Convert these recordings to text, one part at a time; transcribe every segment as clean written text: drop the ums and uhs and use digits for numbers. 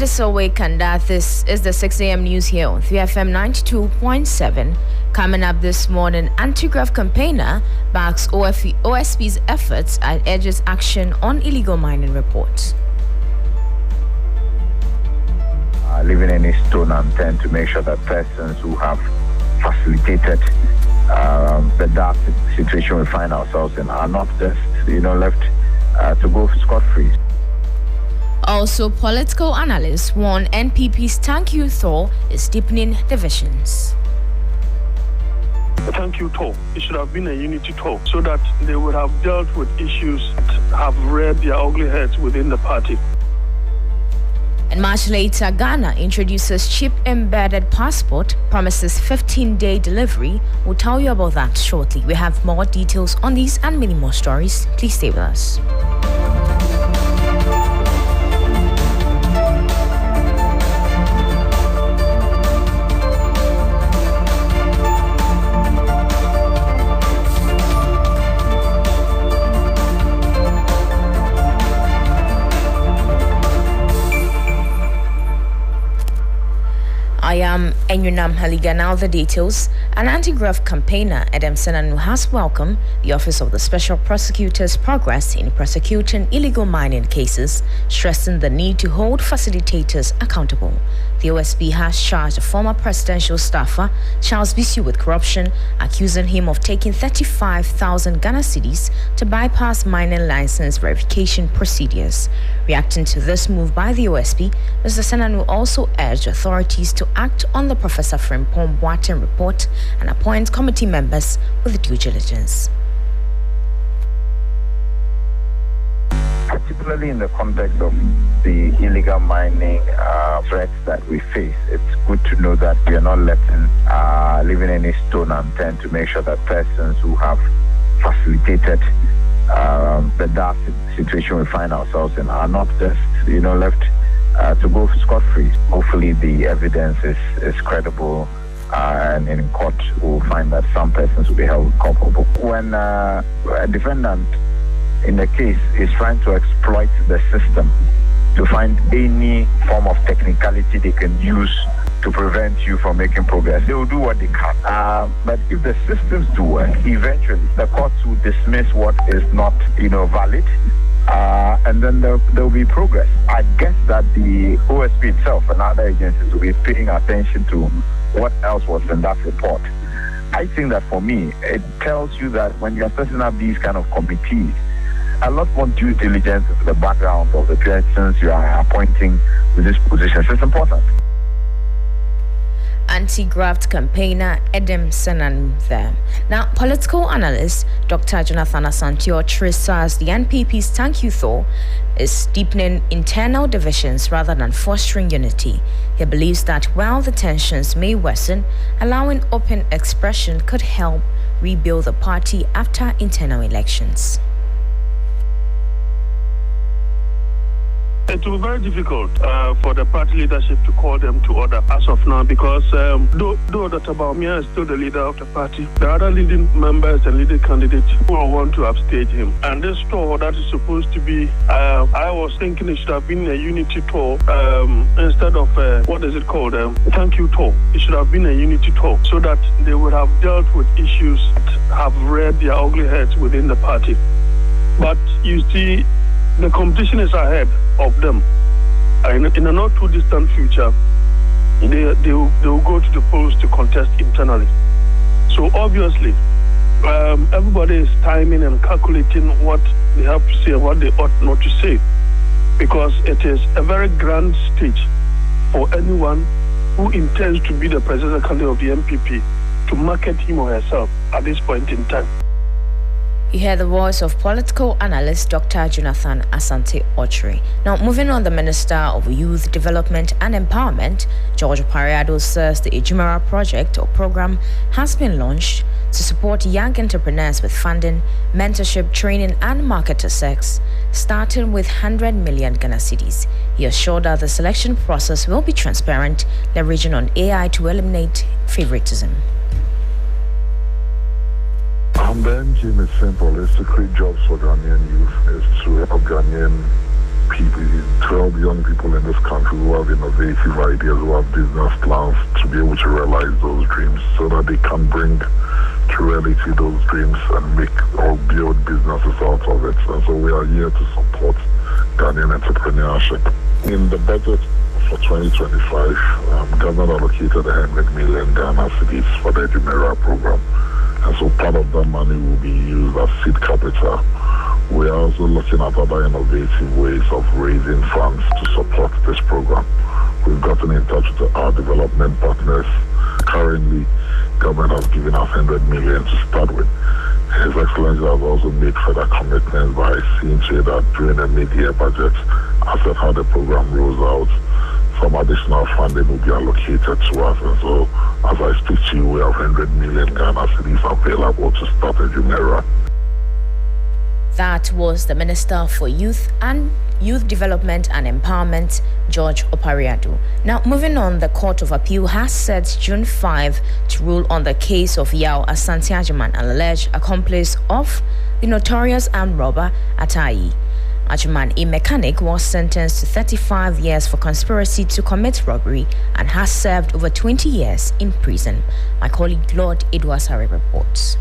is Awake and this is the 6 a.m. news here on 3FM 92.7. Coming up this morning, anti-graft campaigner backs OSP's efforts and urges action on illegal mining reports. Leaving any stone unturned to make sure that persons who have facilitated the dark situation we find ourselves in are not just, left to go scot-free. Also, political analysts warn NPP's thank you tour is deepening divisions. The thank you tour, it should have been a unity tour so that they would have dealt with issues that have reared their ugly heads within the party. And much later, Ghana introduces chip-embedded passport, promises 15-day delivery. We'll tell you about that shortly. We have more details on these and many more stories. Please stay with us. I am Enyunam Haliga. Now the details. An anti-graft campaigner, Adam Senanu, has welcomed the Office of the Special Prosecutor's progress in prosecuting illegal mining cases, stressing the need to hold facilitators accountable. The OSP has charged a former presidential staffer, Charles Bisu, with corruption, accusing him of taking 35,000 Ghana cedis to bypass mining license verification procedures. Reacting to this move by the OSP, Mr. Senanu also urged authorities to act on the Professor Frimpong Boateng report and appoint committee members with due diligence. Particularly in the context of the illegal mining threats that we face, it's good to know that we are not leaving any stone unturned to make sure that persons who have facilitated the dark situation we find ourselves in are not just, left to go scot-free. Hopefully the evidence is credible and in court we'll find that some persons will be held culpable. When a defendant in the case is trying to exploit the system to find any form of technicality they can use to prevent you from making progress, they will do what they can. But if the systems do work, eventually the courts will dismiss what is not, valid, and then there will be progress. I guess that the OSP itself and other agencies will be paying attention to what else was in that report. I think that for me, it tells you that when you're setting up these kind of committees, a lot more due diligence into the background of the persons you are appointing with these positions. It's important. Anti-graft campaigner Adam Senanu there. Now, political analyst Dr. Jonathan Asante says the NPP's thank you tour is deepening internal divisions rather than fostering unity. He believes that while the tensions may worsen, allowing open expression could help rebuild the party after internal elections. It will be very difficult for the party leadership to call them to order as of now because though Dr. Baumia is still the leader of the party, the other leading members and leading candidates will want to upstage him. And this tour that is supposed to be, I was thinking it should have been a unity tour instead of, thank you tour. It should have been a unity tour so that they would have dealt with issues that have reared their ugly heads within the party. But you see, the competition is ahead of them. In a not too distant future, they will go to the polls to contest internally. So obviously, everybody is timing and calculating what they have to say and what they ought not to say, because it is a very grand stage for anyone who intends to be the presidential candidate of the NPP to market him or herself at this point in time. You hear the voice of political analyst Dr. Jonathan Asante. Now, moving on, the Minister of Youth Development and Empowerment, George Pariado, says the Ejumara project or program has been launched to support young entrepreneurs with funding, mentorship, training, and market access, starting with 100 million Ghana cedis. He assured that the selection process will be transparent, leveraging on AI to eliminate favoritism. The end game is simple. It's to create jobs for Ghanaian youth. It's to help Ghanaian people, 12 young people in this country who have innovative ideas, who have business plans to be able to realize those dreams so that they can bring to reality those dreams and make or build businesses out of it. And so we are here to support Ghanaian entrepreneurship. In the budget for 2025, government allocated 100 million Ghana cedis for the Jumeirah program. And so part of that money will be used as seed capital. We are also looking at other innovative ways of raising funds to support this program. We've gotten in touch with our development partners. Currently, government has given us 100 million to start with. His Excellency has also made further commitments by seeing to it that during the mid-year budget, as at how the program rolls out, some additional funding will be allocated to us. And so, as I speak to you, we have 100 million Ghana cedis available to start a Jumeirah. That was the Minister for Youth Development and Empowerment, George Opariado. Now, moving on, the Court of Appeal has set June 5 to rule on the case of Yao Asante Agyemang, an alleged accomplice of the notorious armed robber Atai. Agyemang, a mechanic, was sentenced to 35 years for conspiracy to commit robbery and has served over 20 years in prison. My colleague Lord Edwasare reports.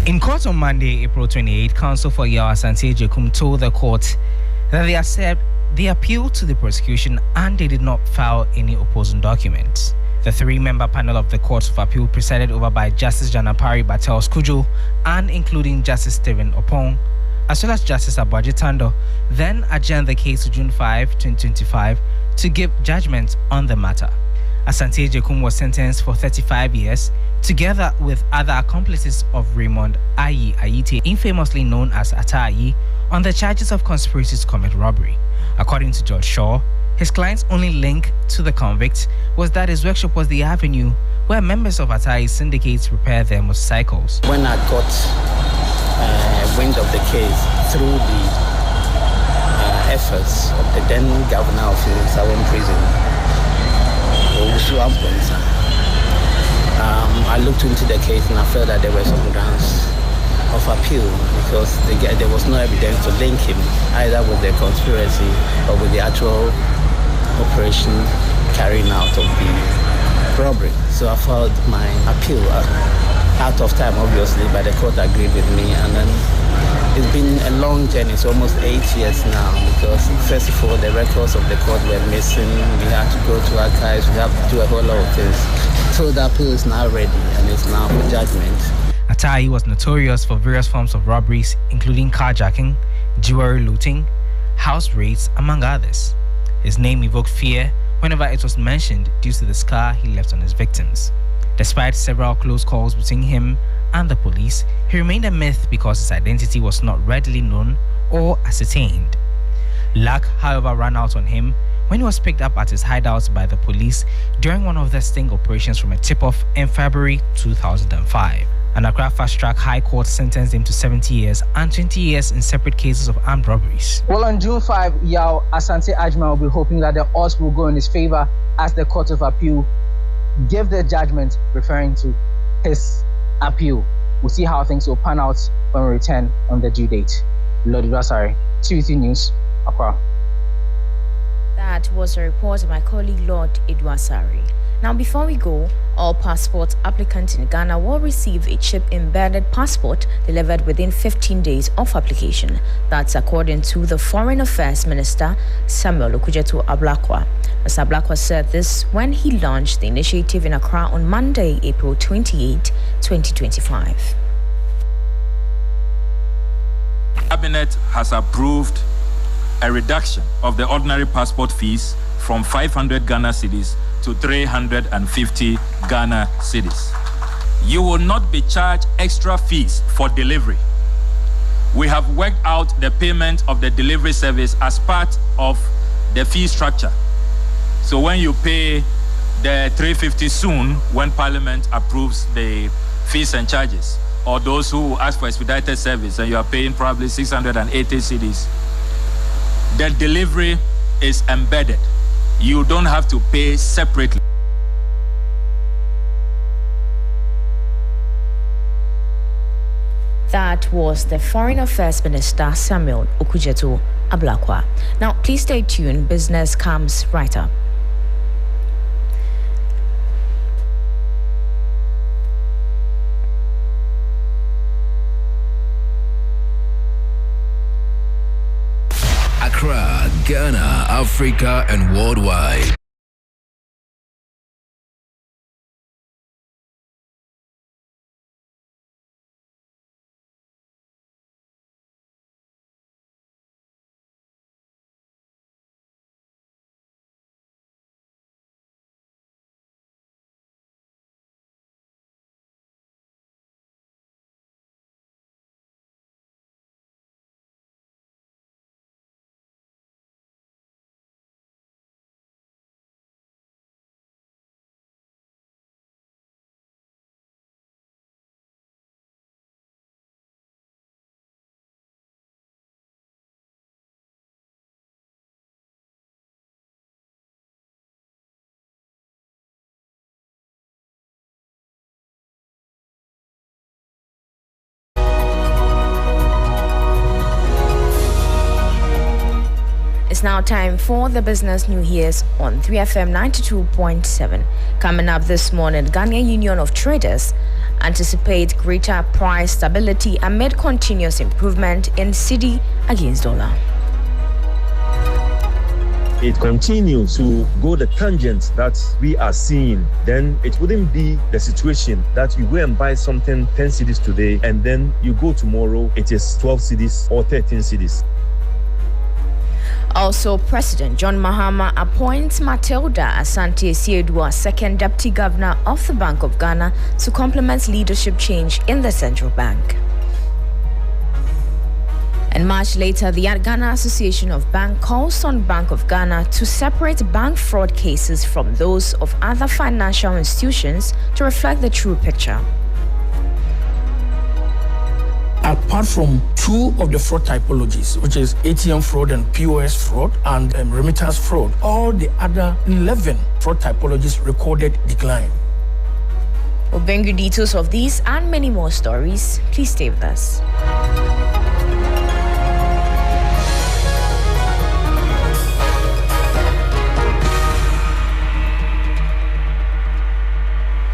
In court on Monday, April 28, counsel for Yao Asante Agyemang told the court that they accept the appeal to the prosecution and they did not file any opposing documents. The three-member panel of the Court of Appeal, presided over by Justice Janapari Battels Kujo and including Justice Stephen Opong, as well as Justice Abaji Tando, then adjourned the case to June 5, 2025 to give judgment on the matter. Asante Agyemang was sentenced for 35 years, together with other accomplices of Raymond Ayi Ayite, infamously known as Atai, on the charges of conspiracy to commit robbery. According to Judge Shaw, his client's only link to the convict was that his workshop was the avenue where members of Atai's syndicates repair their motorcycles. When I got wind of the case through the efforts of the then governor of Southern Prison, I looked into the case and I felt that there were some grounds of appeal because there was no evidence to link him either with the conspiracy or with the actual operation carrying out of the robbery. So I filed my appeal out of time, obviously, but the court agreed with me. And then it's been a long journey. It's almost 8 years now because, first of all, the records of the court were missing. We had to go to archives. We have to do a whole lot of things. So the appeal is now ready and it's now for judgment. Atai was notorious for various forms of robberies, including carjacking, jewelry looting, house raids, among others. His name evoked fear whenever it was mentioned due to the scar he left on his victims. Despite several close calls between him and the police, he remained a myth because his identity was not readily known or ascertained. Luck, however, ran out on him when he was picked up at his hideout by the police during one of the sting operations from a tip-off in February 2005. An Accra Fast-Track High Court sentenced him to 70 years and 20 years in separate cases of armed robberies. Well, on June 5, Yao Asante Agyemang will be hoping that the odds will go in his favor as the Court of Appeal give their judgment referring to his appeal. We'll see how things will pan out when we return on the due date. Lord Idwasare, TVC News, Accra. That was a report of my colleague Lord Idwasare. Now, before we go, all passport applicants in Ghana will receive a chip-embedded passport delivered within 15 days of application. That's according to the Foreign Affairs Minister, Samuel Okudzeto Ablakwa. Mr. Ablakwa said this when he launched the initiative in Accra on Monday, April 28, 2025. Cabinet has approved a reduction of the ordinary passport fees from 500 Ghana cedis to 350 Ghana cedis. You will not be charged extra fees for delivery. We have worked out the payment of the delivery service as part of the fee structure. So when you pay the 350 soon, when Parliament approves the fees and charges, or those who ask for expedited service and you are paying probably 680 cedis, the delivery is embedded. You don't have to pay separately. That was the Foreign Affairs Minister Samuel Okudzeto Ablakwa. Now, please stay tuned. Business comes right up. Accra, Ghana, Africa, and worldwide. It's now time for the business new hears on 3FM 92.7. Coming up this morning, Ghanaian Union of Traders anticipate greater price stability amid continuous improvement in cedi against dollar. It continues to go the tangent that we are seeing, then it wouldn't be the situation that you go and buy something 10 cedis today and then you go tomorrow, it is 12 cedis or 13 cedis. Also, President John Mahama appoints Matilda Asante-Siedu, second Deputy Governor of the Bank of Ghana, to complement leadership change in the central bank. And much later, the Ghana Association of Bank calls on Bank of Ghana to separate bank fraud cases from those of other financial institutions to reflect the true picture. Apart from two of the fraud typologies, which is ATM fraud and POS fraud and remittance fraud, all the other 11 fraud typologies recorded decline. We'll bring you details of these and many more stories. Please stay with us.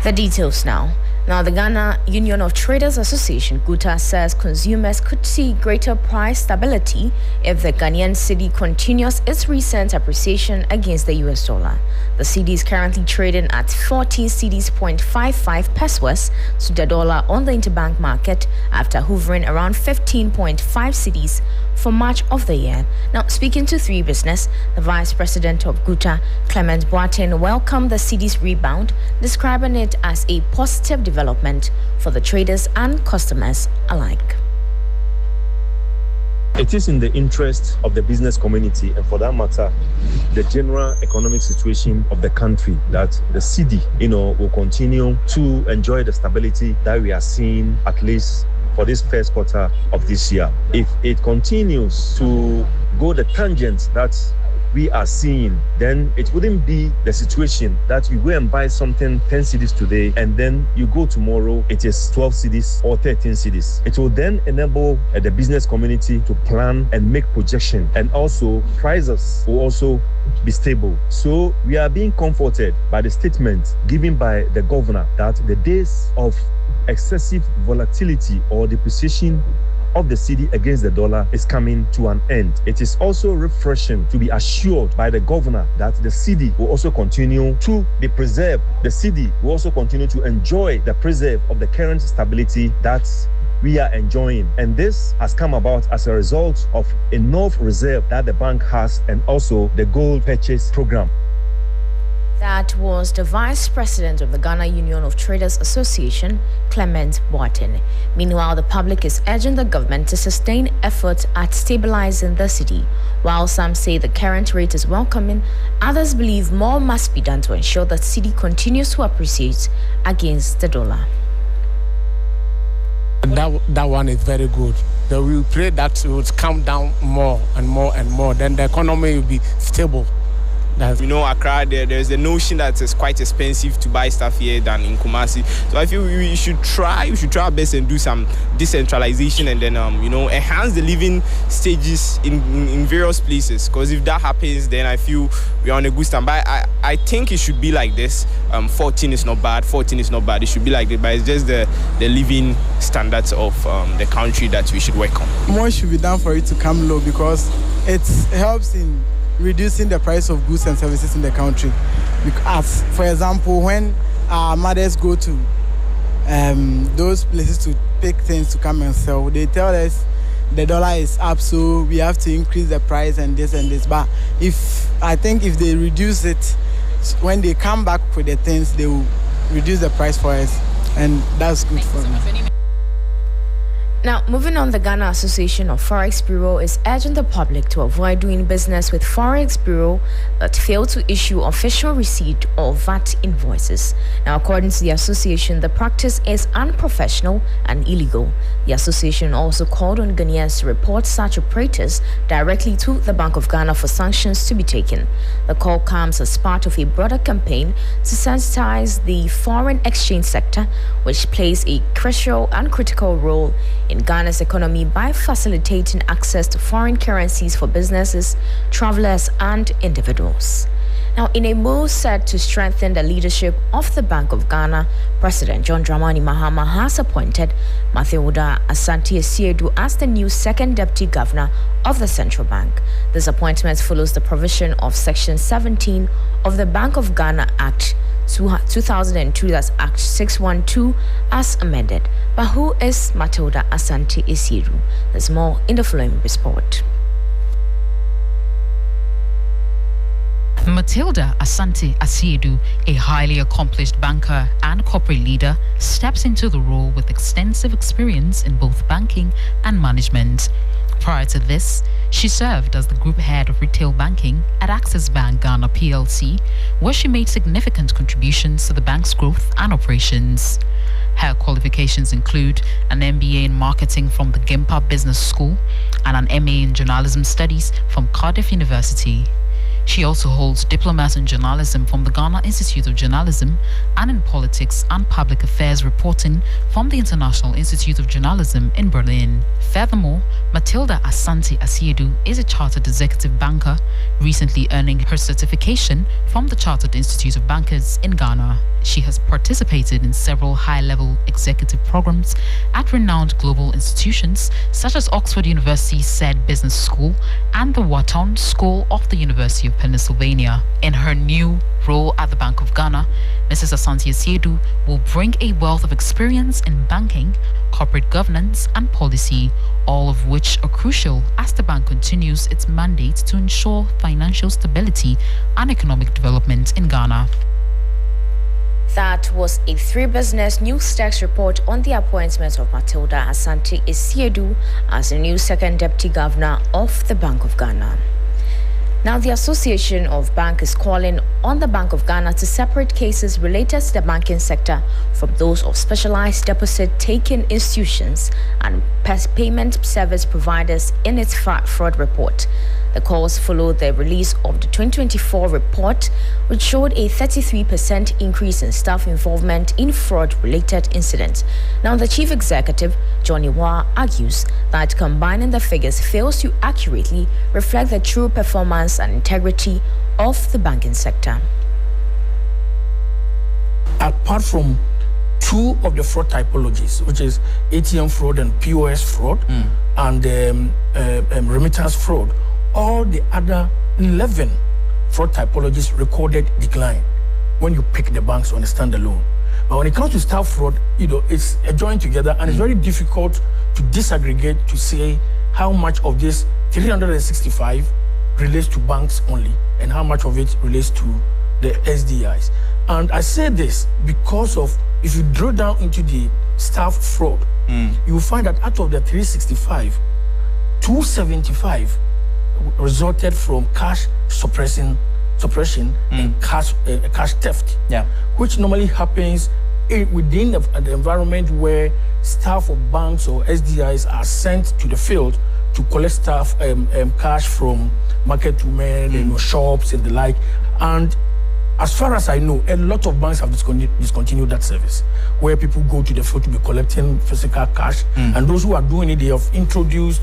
The details now. Now, the Ghana Union of Traders Association, GUTA, says consumers could see greater price stability if the Ghanaian cedi continues its recent appreciation against the US dollar. The cedi is currently trading at 14 cedis.55 pesos to the dollar on the interbank market after hovering around 15.5 cedis for much of the year. Now, speaking to 3 Business, the Vice President of GUTA, Clement Boateng, welcomed the cedi's rebound, describing it as a positive development for the traders and customers alike. It is in the interest of the business community and, for that matter, the general economic situation of the country that the cedi, will continue to enjoy the stability that we are seeing at least for this first quarter of this year. If it continues to go the tangent that we are seeing, then it wouldn't be the situation that you go and buy something 10 cedis today and then you go tomorrow, it is 12 cedis or 13 cedis. It will then enable the business community to plan and make projection, and also prices will also be stable. So we are being comforted by the statement given by the governor that the days of excessive volatility or depreciation of the cedi against the dollar is coming to an end. It is also refreshing to be assured by the governor that the cedi will also continue to be preserved. The cedi will also continue to enjoy the preserve of the current stability that we are enjoying. And this has come about as a result of enough reserve that the bank has and also the gold purchase program. That was the Vice President of the Ghana Union of Traders Association, Clement Boateng. Meanwhile, the public is urging the government to sustain efforts at stabilizing the cedi. While some say the current rate is welcoming, others believe more must be done to ensure that cedi continues to appreciate against the dollar. That one is very good. So we pray that it will come down more and more and more. Then the economy will be stable. Accra, there's the notion that it's quite expensive to buy stuff here than in Kumasi. So I feel we should try our best and do some decentralization and then enhance the living stages in various places. Because if that happens, then I feel we're on a good stand. But I think it should be like this. 14 is not bad. It should be like that. But it's just the living standards of the country that we should work on. More should be done for it to come low because it helps in reducing the price of goods and services in the country. Because, for example, when our mothers go to those places to pick things to come and sell, they tell us the dollar is up, so we have to increase the price and this and this. But I think if they reduce it, when they come back with the things, they will reduce the price for us, and that's good for me. Now, moving on, the Ghana Association of Forex Bureau is urging the public to avoid doing business with Forex Bureau that fail to issue official receipt or VAT invoices. Now, according to the association, the practice is unprofessional and illegal. The association also called on Ghanaians to report such operators directly to the Bank of Ghana for sanctions to be taken. The call comes as part of a broader campaign to sensitize the foreign exchange sector, which plays a crucial and critical role in Ghana's economy by facilitating access to foreign currencies for businesses, travelers, and individuals. Now, in a move set to strengthen the leadership of the Bank of Ghana, President John Dramani Mahama has appointed Matilda Asante-Asiedu as the new second deputy governor of the central bank. This appointment follows the provision of Section 17 of the Bank of Ghana Act 2002, that's Act 612, as amended. But who is Matilda Asante-Asiedu? There's more in the following report. Matilda Asante-Asiedu, a highly accomplished banker and corporate leader, steps into the role with extensive experience in both banking and management. Prior to this, she served as the group head of retail banking at Access Bank Ghana PLC, where she made significant contributions to the bank's growth and operations. Her qualifications include an MBA in marketing from the Gimpa Business School and an MA in journalism studies from Cardiff University. She also holds diplomas in journalism from the Ghana Institute of Journalism and in politics and public affairs reporting from the International Institute of Journalism in Berlin. Furthermore, Matilda Asante-Asiedu is a chartered executive banker, recently earning her certification from the Chartered Institute of Bankers in Ghana. She has participated in several high-level executive programs at renowned global institutions such as Oxford University Said Business School and the Wharton School of the University of Pennsylvania. In her new role at the Bank of Ghana, Mrs. Asante-Asiedu will bring a wealth of experience in banking, corporate governance, and policy, all of which are crucial as the bank continues its mandate to ensure financial stability and economic development in Ghana. That was a 3 Business News Desk report on the appointment of Matilda Asante-Asiedu as the new second deputy governor of the Bank of Ghana. Now, the Association of Banks is calling on the Bank of Ghana to separate cases related to the banking sector from those of specialized deposit-taking institutions and payment service providers in its fraud report. The calls follow the release of the 2024 report, which showed a 33% increase in staff involvement in fraud-related incidents. Now, the chief executive, Johnnie, argues that combining the figures fails to accurately reflect the true performance and integrity of the banking sector. Apart from 2 of the fraud typologies, which is ATM fraud and POS fraud, and remittance fraud, all the other 11 fraud typologies recorded decline when you pick the banks on a standalone. But when it comes to staff fraud, it's joined together, and it's very difficult to disaggregate to say how much of this 365 relates to banks only and how much of it relates to the SDIs. And I say this because of, if you drill down into the staff fraud, you will find that out of the 365, 275 resulted from cash suppression and cash theft, which normally happens within the environment where staff of banks or SDIs are sent to the field to collect cash from market women, shops and the like. And as far as I know, a lot of banks have discontinued that service, where people go to the floor to be collecting physical cash. And those who are doing it, they have introduced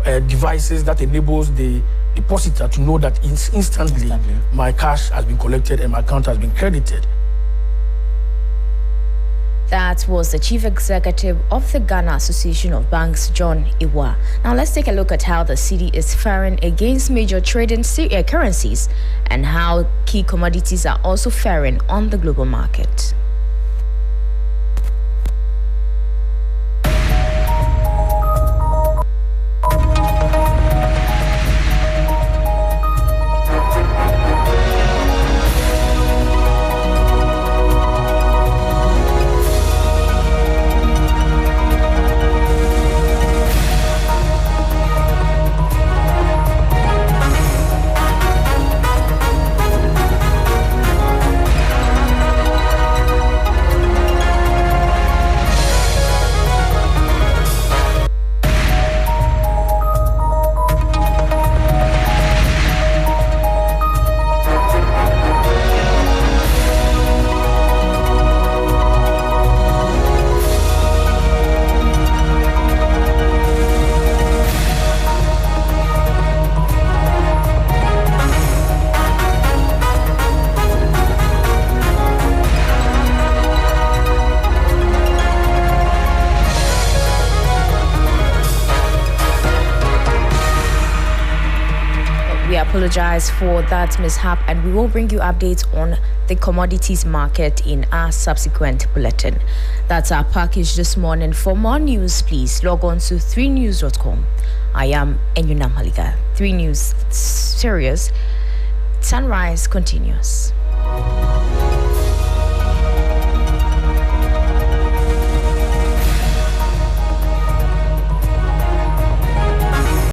devices that enables the depositor to know that instantly my cash has been collected and my account has been credited. That was the Chief Executive of the Ghana Association of Banks, John Iwa. Now let's take a look at how the cedi is faring against major trading currencies and how key commodities are also faring on the global market. Apologize for that mishap, and we will bring you updates on the commodities market in our subsequent bulletin. That's our package this morning. For more news, please log on to 3news.com. I am Enyunam Haliga. 3 News Serious. Sunrise continues.